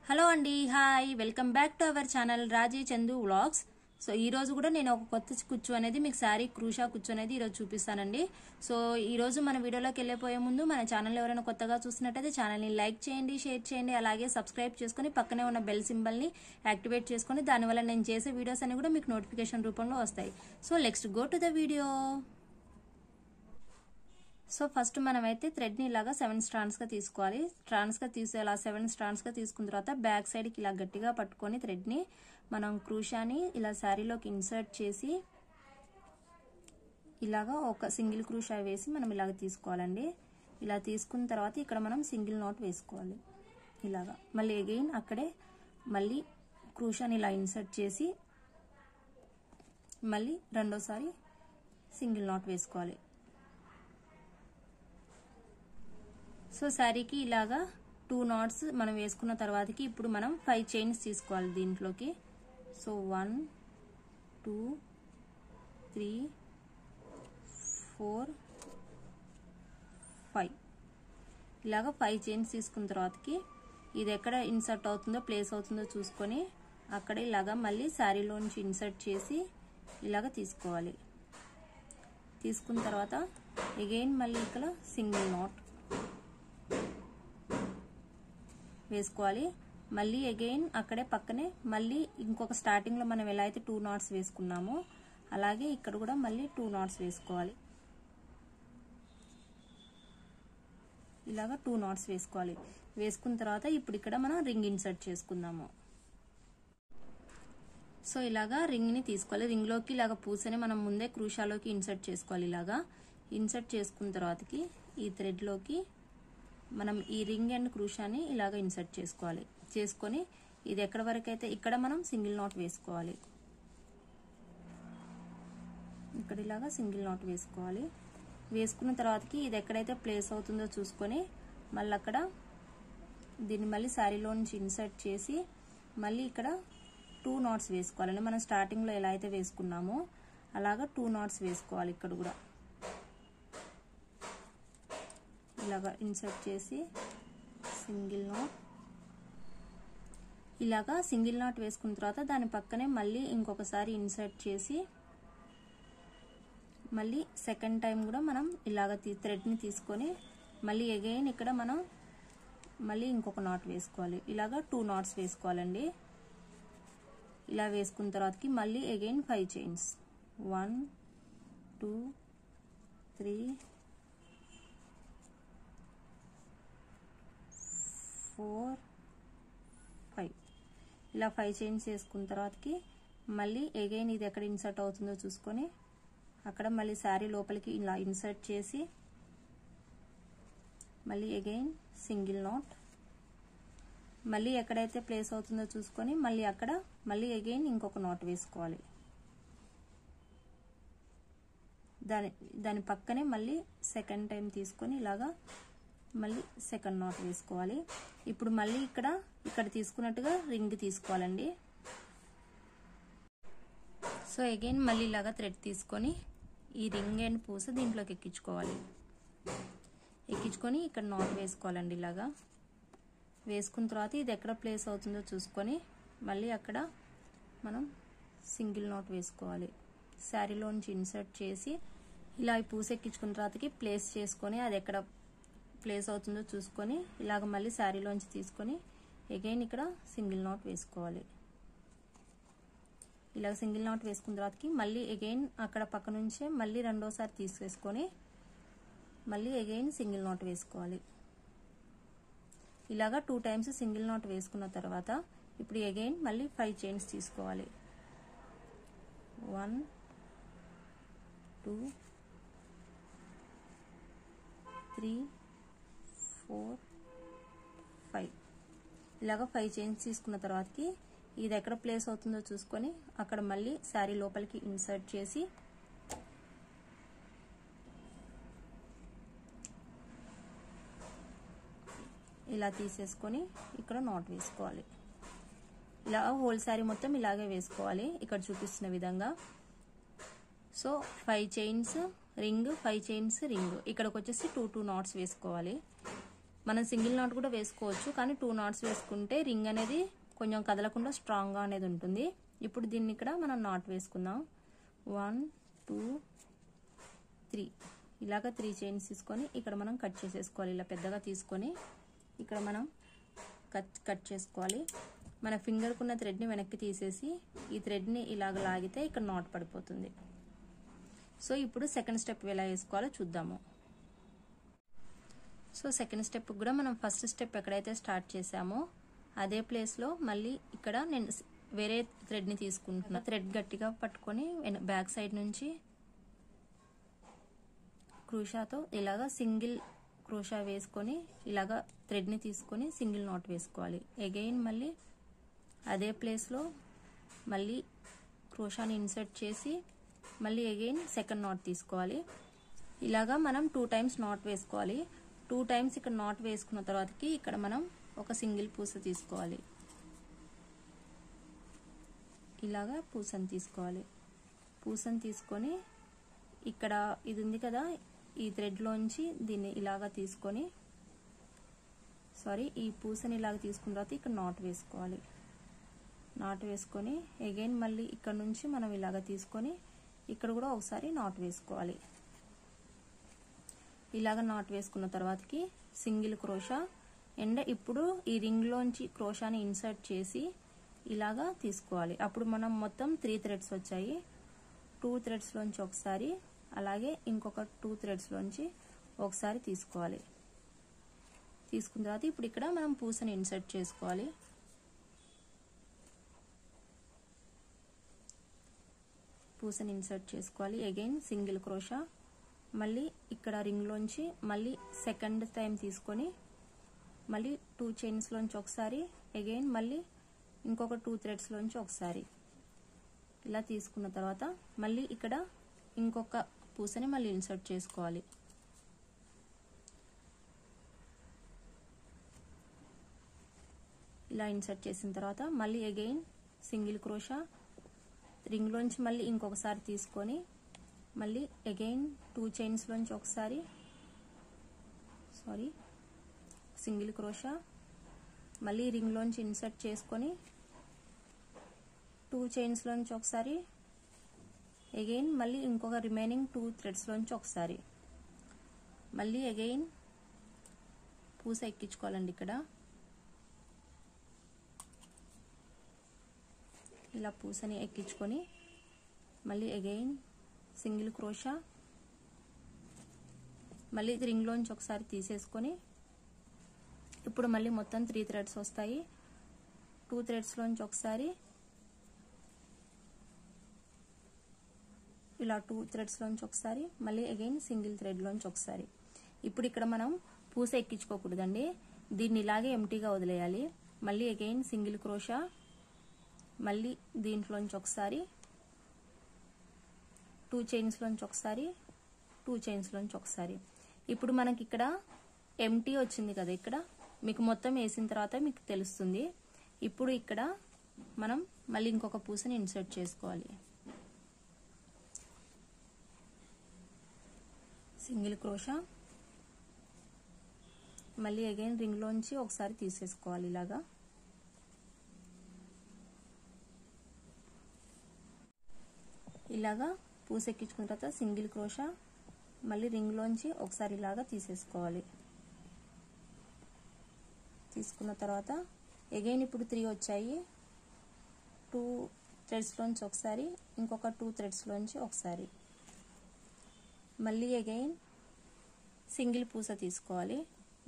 Hello అండి, hi, welcome back to our channel Raji Chandu vlogs. So ఈ రోజు కూడా నేను ఒక కొత్త కుచ్చు అనేది మీకు శారీ క్రూషా కుచ్చు అనేది ఈరోజు చూపిస్తానండి. సో ఈ రోజు మన వీడియోలోకి వెళ్ళిపోయే ముందు మన ఛానల్ ఎవరైనా కొత్తగా చూసినట్టయితే ఛానల్ని లైక్ చేయండి, షేర్ చేయండి, అలాగే సబ్స్క్రైబ్ చేసుకుని పక్కనే ఉన్న బెల్ సింబల్ని యాక్టివేట్ చేసుకుని దానివల్ల నేను చేసే వీడియోస్ అన్ని కూడా మీకు నోటిఫికేషన్ రూపంలో వస్తాయి. So let's go to the video. So first మనమైతే థ్రెడ్ ని ఇలాగా 7 స్ట్రాండ్స్ గా తీసుకోవాలి. స్ట్రాండ్స్ గా ఇలా 7 స్ట్రాండ్స్ గా తీసుకున్న తర్వాత బ్యాక్ సైడ్ కి ఇలా గట్టిగా పట్టుకొని థ్రెడ్ ని మనం క్రూషాని ఇలా శారీలోకి ఇన్సర్ట్ చేసి ఇలాగా ఒక సింగిల్ క్రూషా వేసి మనం ఇలాగ తీసుకోవాలండి. ఇలా తీసుకున్న తర్వాత ఇక్కడ మనం సింగిల్ నాట్ వేసుకోవాలి. ఇలాగా మళ్ళీ అగైన్ అక్కడే మళ్ళీ క్రూషాని ఇలా ఇన్సర్ట్ చేసి మళ్ళీ రెండోసారి సింగిల్ నాట్ వేసుకోవాలి. సో శారీకి ఇలాగా 2 నాట్స్ మనం వేసుకున్న తర్వాతకి ఇప్పుడు మనం 5 చైన్స్ తీసుకోవాలి దీంట్లోకి. సో 1 2 3 4 5 ఇలాగా 5 చైన్స్ తీసుకున్న తర్వాతకి ఇది ఎక్కడ ఇన్సర్ట్ అవుతుందో ప్లేస్ అవుతుందో చూసుకొని అక్కడ ఇలాగా మళ్ళీ శారీలోంచి ఇన్సర్ట్ చేసి ఇలాగా తీసుకోవాలి. తీసుకున్న తర్వాత అగైన్ మళ్ళీ ఇక్కడ సింగిల్ నాట్ వేసుకోవాలి. మళ్ళీ అగైన్ అక్కడే పక్కనే మళ్ళీ ఇంకొక స్టార్టింగ్ లో మనం ఎలా అయితే 2 నాట్స్ వేసుకున్నామో అలాగే ఇక్కడ కూడా మళ్ళీ 2 నాట్స్ వేసుకోవాలి. ఇలాగా 2 నాట్స్ వేసుకోవాలి. వేసుకున్న తర్వాత ఇప్పుడు ఇక్కడ మనం రింగ్ ఇన్సర్ట్ చేసుకుందాము. సో ఇలాగా రింగ్ ని తీసుకోవాలి. రింగ్ లోకి ఇలాగా పూసని మనం ముందే క్రూషాలోకి ఇన్సర్ట్ చేసుకోవాలి. ఇలాగా ఇన్సర్ట్ చేసుకున్న తర్వాతకి ఈ థ్రెడ్ లోకి మనం ఈ రింగ్ అండ్ క్రూషాని ఇలాగ ఇన్సర్ట్ చేసుకోవాలి. చేసుకొని ఇది ఎక్కడ వరకు అయితే ఇక్కడ మనం సింగిల్ నాట్ వేసుకోవాలి. ఇక్కడ ఇలాగా సింగిల్ నాట్ వేసుకోవాలి. వేసుకున్న తర్వాతకి ఇది ఎక్కడైతే ప్లేస్ అవుతుందో చూసుకొని మళ్ళీ అక్కడ దీన్ని మళ్ళీ శారీలో నుంచి ఇన్సర్ట్ చేసి మళ్ళీ ఇక్కడ 2 నాట్స్ వేసుకోవాలండి. మనం స్టార్టింగ్ లో ఎలా అయితే వేసుకున్నామో అలాగా 2 నాట్స్ వేసుకోవాలి. ఇక్కడ కూడా ఇలాగా ఇన్సర్ట్ చేసి సింగిల్ నాట్ ఇలాగా సింగిల్ నాట్ వేసుకున్న తర్వాత దాని పక్కనే మళ్ళీ ఇంకొకసారి ఇన్సర్ట్ చేసి మళ్ళీ సెకండ్ టైం కూడా మనం ఇలాగ థ్రెడ్ ని తీసుకొని మళ్ళీ అగైన్ ఇక్కడ మనం మళ్ళీ ఇంకొక నాట్ వేసుకోవాలి. ఇలాగా 2 నాట్స్ వేసుకోవాలండి. ఇలా వేసుకున్న తర్వాతకి మళ్ళీ అగైన్ 5 చైన్స్ 1 2 3 4 5 ఇలా 5 చైన్స్ వేసుకున్న తర్వాతకి మళ్ళీ అగైన్ ఇది ఎక్కడ ఇన్సర్ట్ అవుతుందో చూసుకొని అక్కడ మళ్ళీ శారీ లోపలికి ఇలా ఇన్సర్ట్ చేసి మళ్ళీ అగైన్ సింగిల్ నాట్ మళ్ళీ ఎక్కడైతే ప్లేస్ అవుతుందో చూసుకొని మళ్ళీ అక్కడ మళ్ళీ అగైన్ ఇంకొక నాట్ వేసుకోవాలి. దాని పక్కనే మళ్ళీ సెకండ్ టైం తీసుకొని ఇలాగా మళ్ళీ సెకండ్ నాట్ వేసుకోవాలి. ఇప్పుడు మళ్ళీ ఇక్కడ తీసుకున్నట్టుగా రింగ్ తీసుకోవాలండి. సో అగైన్ మళ్ళీ ఇలాగా థ్రెడ్ తీసుకొని ఈ రింగ్ అండ్ పూస దీంట్లోకి ఎక్కించుకోవాలి. ఎక్కించుకొని ఇక్కడ నాట్ వేసుకోవాలండి. ఇలాగా వేసుకున్న తర్వాత ఇది ఎక్కడ ప్లేస్ అవుతుందో చూసుకొని మళ్ళీ అక్కడ మనం సింగిల్ నాట్ వేసుకోవాలి. శారీలోంచి ఇన్సర్ట్ చేసి ఇలా ఈ పూస ఎక్కించుకున్న తర్వాతకి ప్లేస్ చేసుకొని అది ఎక్కడ ప్లేస్ అవుతుందో చూసుకొని ఇలాగ మళ్ళీ శారీలోంచి తీసుకొని అగైన్ ఇక్కడ సింగిల్ నాట్ వేసుకోవాలి. ఇలా సింగిల్ నాట్ వేసుకున్న తర్వాతకి మళ్ళీ అగైన్ అక్కడ పక్క నుంచే మళ్ళీ రెండోసారి తీసేసుకొని మళ్ళీ అగైన్ సింగిల్ నాట్ వేసుకోవాలి. ఇలాగా 2 టైమ్స్ సింగిల్ నాట్ వేసుకున్న తర్వాత ఇప్పుడు అగైన్ మళ్ళీ 5 చైన్స్ తీసుకోవాలి. 1 2 3 4 5 ఇలాగా 5 చైన్స్ తీసుకున్న తర్వాతకి ఇది ఎక్కడ ప్లేస్ అవుతుందో చూసుకొని అక్కడ మళ్ళీ శారీ లోపలికి ఇన్సర్ట్ చేసి ఇలా తీసేసుకొని ఇక్కడ నాట్ వేసుకోవాలి. ఇలా హోల్ శారీ మొత్తం ఇలాగే వేసుకోవాలి ఇక్కడ చూపిస్తున్న విధంగా. So 5 chains ring, 5 chains ring, ఇక్కడికి వచ్చేసి 2 నాట్స్ వేసుకోవాలి. మనం సింగిల్ నాట్ కూడా వేసుకోవచ్చు, కానీ 2 నాట్స్ వేసుకుంటే రింగ్ అనేది కొంచెం కదలకుండా స్ట్రాంగ్గా అనేది ఉంటుంది. ఇప్పుడు దీన్ని ఇక్కడ మనం నాట్ వేసుకుందాం. 1 2 3 ఇలాగా 3 చైన్స్ తీసుకొని ఇక్కడ మనం కట్ చేసేసుకోవాలి. ఇలా పెద్దగా తీసుకొని ఇక్కడ మనం కట్ చేసుకోవాలి. మన ఫింగర్కున్న థ్రెడ్ని వెనక్కి తీసేసి ఈ థ్రెడ్ని ఇలాగ లాగితే ఇక్కడ నాట్ పడిపోతుంది. సో ఇప్పుడు సెకండ్ స్టెప్ ఎలా వేసుకోవాలో చూద్దాము. సో సెకండ్ స్టెప్ కూడా మనం ఫస్ట్ స్టెప్ ఎక్కడైతే స్టార్ట్ చేసామో అదే ప్లేస్లో మళ్ళీ ఇక్కడ నేను వేరే థ్రెడ్ని తీసుకుంటున్నా. థ్రెడ్ గట్టిగా పట్టుకొని బ్యాక్ సైడ్ నుంచి క్రోషాతో ఇలాగా సింగిల్ క్రోషా వేసుకొని ఇలాగా థ్రెడ్ని తీసుకొని సింగిల్ నాట్ వేసుకోవాలి. అగైన్ మళ్ళీ అదే ప్లేస్లో మళ్ళీ క్రోషాని ఇన్సర్ట్ చేసి మళ్ళీ అగైన్ సెకండ్ నాట్ తీసుకోవాలి. ఇలాగా మనం 2 టైమ్స్ నాట్ వేసుకోవాలి. 2 టైమ్స్ ఇక్కడ నాట్ వేసుకున్న తర్వాతకి ఇక్కడ మనం ఒక సింగిల్ పూస తీసుకోవాలి. ఇలాగా పూసని తీసుకోవాలి. పూసని తీసుకొని ఇక్కడ ఇది ఉంది కదా, ఈ థ్రెడ్లోంచి దీన్ని ఇలాగా తీసుకొని ఈ పూసని ఇలాగ తీసుకున్న తర్వాత ఇక్కడ నాట్ వేసుకోవాలి. నాట్ వేసుకొని అగైన్ మళ్ళీ ఇక్కడ నుంచి మనం ఇలాగ తీసుకొని ఇక్కడ కూడా ఒకసారి నాట్ వేసుకోవాలి. ఇలాగ నాట్ వేసుకున్న తర్వాతకి సింగిల్ క్రోషా అండ్ ఇప్పుడు ఈ రింగ్లోంచి క్రోషాని ఇన్సర్ట్ చేసి ఇలాగా తీసుకోవాలి. అప్పుడు మనం మొత్తం 3 థ్రెడ్స్ వచ్చాయి. 2 థ్రెడ్స్లోంచి ఒకసారి అలాగే ఇంకొక 2 థ్రెడ్స్లోంచి ఒకసారి తీసుకోవాలి. తీసుకున్న తర్వాత ఇప్పుడు ఇక్కడ మనం పూసని ఇన్సర్ట్ చేసుకోవాలి. పూసని ఇన్సర్ట్ చేసుకోవాలి. అగైన్ సింగిల్ క్రోషా మళ్ళీ ఇక్కడ రింగ్లోంచి మళ్ళీ సెకండ్ టైం తీసుకొని మళ్ళీ 2 చైన్స్లోంచి ఒకసారి అగైన్ మళ్ళీ ఇంకొక 2 థ్రెడ్స్లోంచి ఒకసారి ఇలా తీసుకున్న తర్వాత మళ్ళీ ఇక్కడ ఇంకొక పూసని మళ్ళీ ఇన్సర్ట్ చేసుకోవాలి. ఇలా ఇన్సర్ట్ చేసిన తర్వాత మళ్ళీ అగైన్ సింగిల్ క్రోషా రింగ్లోంచి మళ్ళీ ఇంకొకసారి తీసుకొని మళ్ళీ అగైన్ 2 చైన్స్లోంచి ఒకసారి సింగిల్ క్రోషా మళ్ళీ రింగ్లోంచి ఇన్సర్ట్ చేసుకొని 2 చైన్స్లోంచి ఒకసారి అగైన్ మళ్ళీ ఇంకొక రిమైనింగ్ 2 థ్రెడ్స్లోంచి ఒకసారి మళ్ళీ అగైన్ పూస ఎక్కించుకోవాలండి. ఇక్కడ ఇలా పూసని ఎక్కించుకొని మళ్ళీ అగైన్ సింగిల్ క్రోషా మళ్ళీ రింగ్లోంచి ఒకసారి తీసేసుకొని ఇప్పుడు మళ్ళీ మొత్తం 3 థ్రెడ్స్ వస్తాయి. 2 థ్రెడ్స్లోంచి ఒకసారి ఇలా 2 థ్రెడ్స్లోంచి ఒకసారి మళ్ళీ అగైన్ సింగిల్ థ్రెడ్లోంచి ఒకసారి. ఇప్పుడు ఇక్కడ మనం పూస ఎక్కించుకోకూడదండి, దీన్ని ఇలాగే ఎంటీగా వదిలేయాలి. మళ్ళీ అగైన్ సింగిల్ క్రోషా మళ్ళీ దీంట్లోంచి ఒకసారి 2 చైన్స్లోంచి ఒకసారి 2 చైన్స్లోంచి ఒకసారి. ఇప్పుడు మనకి ఇక్కడ ఎంటీ వచ్చింది కదా, ఇక్కడ మీకు మొత్తం వేసిన తర్వాత మీకు తెలుస్తుంది. ఇప్పుడు ఇక్కడ మనం మళ్ళీ ఇంకొక పూసని ఇన్సర్ట్ చేసుకోవాలి. సింగిల్ క్రోషా మళ్ళీ అగైన్ రింగ్లోంచి ఒకసారి తీసేసుకోవాలి. ఇలాగా పూస ఎక్కించుకున్న తర్వాత సింగిల్ క్రోషా మళ్ళీ రింగ్లోంచి ఒకసారి ఇలాగా తీసేసుకోవాలి. తీసుకున్న తర్వాత అగైన్ ఇప్పుడు 3 వచ్చాయి. 2 థ్రెడ్స్లోంచి ఒకసారి ఇంకొక 2 థ్రెడ్స్లోంచి ఒకసారి మళ్ళీ అగైన్ సింగిల్ పూస తీసుకోవాలి.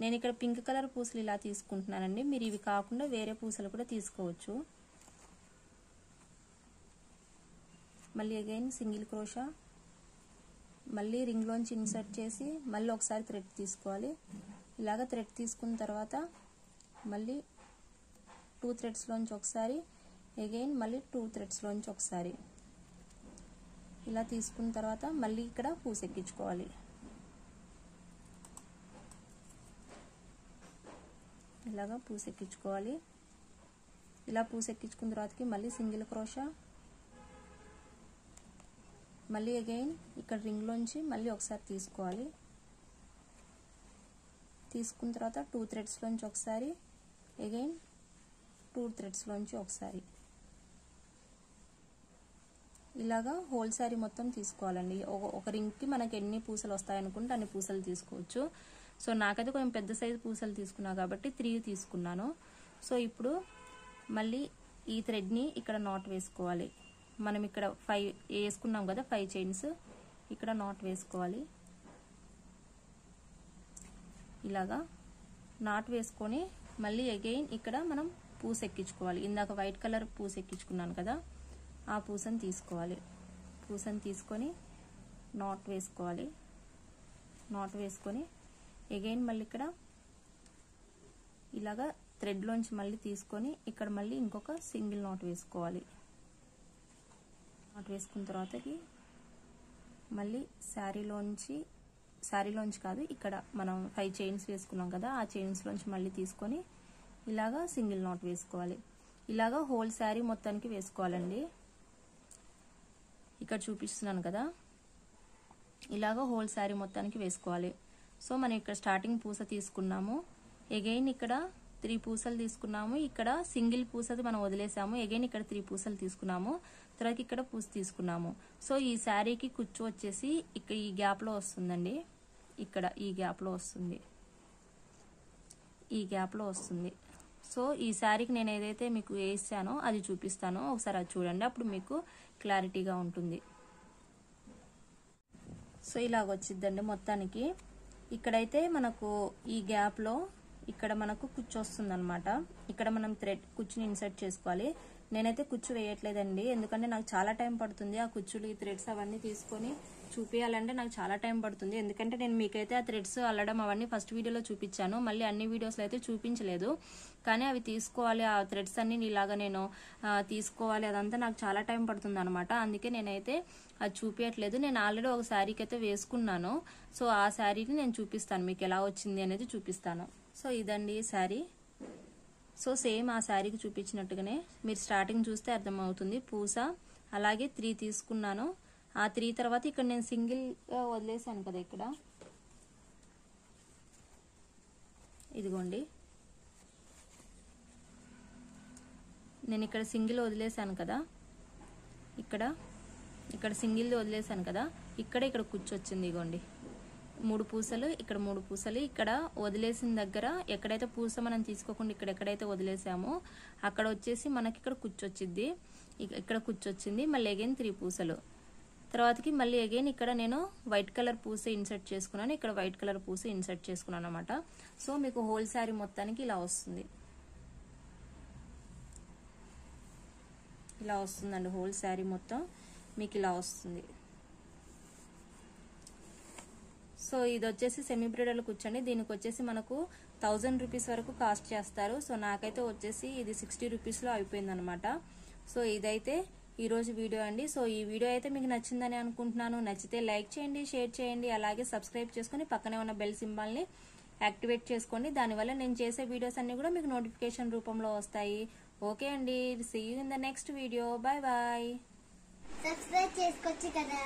నేను ఇక్కడ పింక్ కలర్ పూసలు ఇలా తీసుకుంటున్నానండి, మీరు ఇవి కాకుండా వేరే పూసలు కూడా తీసుకోవచ్చు. మళ్ళీ అగైన్ సింగిల్ క్రోషా మళ్ళీ రింగ్లోంచి ఇన్సర్ట్ చేసి మళ్ళీ ఒకసారి థ్రెడ్ తీసుకోవాలి. ఇలాగ థ్రెడ్ తీసుకున్న తర్వాత మళ్ళీ 2 థ్రెడ్స్లోంచి ఒకసారి అగైన్ మళ్ళీ 2 థ్రెడ్స్లోంచి ఒకసారి ఇలా తీసుకున్న తర్వాత మళ్ళీ ఇక్కడ పూస ఎక్కించుకోవాలి. ఇలాగా పూస ఎక్కించుకోవాలి. ఇలా పూస ఎక్కించుకున్న తర్వాతకి మళ్ళీ సింగిల్ క్రోషా మళ్ళీ అగైన్ ఇక్కడ రింగ్లోంచి మళ్ళీ ఒకసారి తీసుకోవాలి. తీసుకున్న తర్వాత 2 థ్రెడ్స్ లోంచి ఒకసారి, అగైన్ 2 థ్రెడ్స్ లోంచి ఒకసారి, ఇలాగా హోల్ శారీ మొత్తం తీసుకోవాలండి. ఒక రింగ్కి మనకి ఎన్ని పూసలు వస్తాయనుకుంటే అన్ని పూసలు తీసుకోవచ్చు. సో నాకైతే కొంచెం పెద్ద సైజు పూసలు తీసుకున్నా కాబట్టి 3 తీసుకున్నాను. సో ఇప్పుడు మళ్ళీ ఈ థ్రెడ్ని ఇక్కడ నాట్ వేసుకోవాలి. మనం ఇక్కడ 5 వేసుకున్నాం కదా, 5 చైన్స్ ఇక్కడ నాట్ వేసుకోవాలి. ఇలాగా నాట్ వేసుకొని మళ్ళీ అగైన్ ఇక్కడ మనం పూస ఎక్కించుకోవాలి. ఇందాక వైట్ కలర్ పూస ఎక్కించుకున్నాను కదా, ఆ పూసని తీసుకోవాలి. పూసని తీసుకొని నాట్ వేసుకోవాలి. నాట్ వేసుకొని అగైన్ మళ్ళీ ఇక్కడ ఇలాగా థ్రెడ్లోంచి మళ్ళీ తీసుకొని ఇక్కడ మళ్ళీ ఇంకొక సింగిల్ నాట్ వేసుకోవాలి. నాట్ వేసుకున్న తర్వాతకి మళ్ళీ శారీలోంచి కాదు, ఇక్కడ మనం 5 చైన్స్ వేసుకున్నాం కదా, ఆ చైన్స్లోంచి మళ్ళీ తీసుకొని ఇలాగా సింగిల్ నాట్ వేసుకోవాలి. ఇలాగా హోల్ శారీ మొత్తానికి వేసుకోవాలండి. ఇక్కడ చూపిస్తున్నాను కదా, ఇలాగా హోల్ శారీ మొత్తానికి వేసుకోవాలి. సో మనం ఇక్కడ స్టార్టింగ్ పూస తీసుకున్నాము, అగైన్ ఇక్కడ 3 పూసలు తీసుకున్నాము, ఇక్కడ సింగిల్ పూసది మనం వదిలేసాము, అగైన్ ఇక్కడ 3 పూసలు తీసుకున్నాము, తర్వాత ఇక్కడ పూస తీసుకున్నాము. సో ఈ శారీకి కుచ్చు వచ్చేసి ఇక్కడ ఈ గ్యాప్లో వస్తుందండి, ఇక్కడ ఈ గ్యాప్లో వస్తుంది, ఈ గ్యాప్లో వస్తుంది. సో ఈ శారీకి నేను ఏదైతే మీకు వేసానో అది చూపిస్తానో ఒకసారి అది చూడండి, అప్పుడు మీకు క్లారిటీగా ఉంటుంది. సో ఇలాగ వచ్చిద్దండి మొత్తానికి. ఇక్కడైతే మనకు ఈ గ్యాప్లో ఇక్కడ మనకు కుచ్చు వస్తుంది అనమాట. ఇక్కడ మనం కుచ్చుని ఇన్సర్ట్ చేసుకోవాలి. నేనైతే కుచ్చు వేయట్లేదండి, ఎందుకంటే నాకు చాలా టైం పడుతుంది. ఆ కుచ్చులు ఈ థ్రెడ్స్ అవన్నీ తీసుకొని చూపించాలంటే నాకు చాలా టైం పడుతుంది. ఎందుకంటే నేను మీకైతే ఆ థ్రెడ్స్ అల్లడం అవన్నీ ఫస్ట్ వీడియోలో చూపించాను, మళ్ళీ అన్ని వీడియోస్లో అయితే చూపించలేదు. కానీ అవి తీసుకోవాలి, ఆ థ్రెడ్స్ అన్ని ఇలాగా నేను తీసుకోవాలి, అదంతా నాకు చాలా టైం పడుతుంది అనమాట. అందుకే నేనైతే అది చూపించట్లేదు. నేను ఆల్రెడీ ఒక శారీకి అయితే వేసుకున్నాను. సో ఆ శారీని నేను చూపిస్తాను, మీకు ఎలా వచ్చింది అనేది చూపిస్తాను. సో ఇదండి శారీ. సో సేమ్ ఆ శారీకి చూపించినట్టుగానే మీరు స్టార్టింగ్ చూస్తే అర్థమవుతుంది. పూస అలాగే 3 తీసుకున్నాను. ఆ 3 తర్వాత ఇక్కడ నేను సింగిల్గా వదిలేసాను కదా, ఇక్కడ ఇదిగోండి నేను ఇక్కడ సింగిల్ వదిలేసాను కదా, ఇక్కడ సింగిల్ వదిలేసాను కదా, ఇక్కడ కుచ్చు వచ్చింది. ఇగోండి 3 పూసలు, ఇక్కడ 3 పూసలు, ఇక్కడ వదిలేసిన దగ్గర ఎక్కడైతే పూస మనం తీసుకోకుండా ఇక్కడ ఎక్కడైతే వదిలేసామో అక్కడ వచ్చేసి మనకి ఇక్కడ కుచ్చు వచ్చింది, ఇక్కడ కుచ్చు వచ్చింది. మళ్ళీ అగైన్ 3 పూసలు, తర్వాతకి మళ్ళీ అగైన్ ఇక్కడ నేను వైట్ కలర్ పూస ఇన్సర్ట్ చేసుకున్నాను, ఇక్కడ వైట్ కలర్ పూస ఇన్సర్ట్ చేసుకున్నాను అనమాట. సో మీకు హోల్ శారీ మొత్తానికి ఇలా వస్తుంది, ఇలా వస్తుందండి. హోల్ శారీ మొత్తం మీకు ఇలా వస్తుంది. సో ఇది వచ్చేసి సెమీ బ్రైడల్ కూర్చోండి. దీనికి వచ్చేసి మనకు 1000 రూపీస్ వరకు కాస్ట్ చేస్తారు. సో నాకైతే వచ్చేసి ఇది 60 రూపీస్లో అయిపోయింది అనమాట. సో ఇదైతే ఈరోజు వీడియో అండి. సో ఈ వీడియో అయితే మీకు నచ్చిందని అనుకుంటున్నాను. నచ్చితే లైక్ చేయండి, షేర్ చేయండి, అలాగే సబ్స్క్రైబ్ చేసుకొని పక్కనే ఉన్న బెల్ సింబల్ని యాక్టివేట్ చేసుకోండి. దానివల్ల నేను చేసే వీడియోస్ అన్ని కూడా మీకు నోటిఫికేషన్ రూపంలో వస్తాయి. ఓకే అండి, see you in the next video. Bye bye. Subscribe చేసుకోవచ్చు కదా.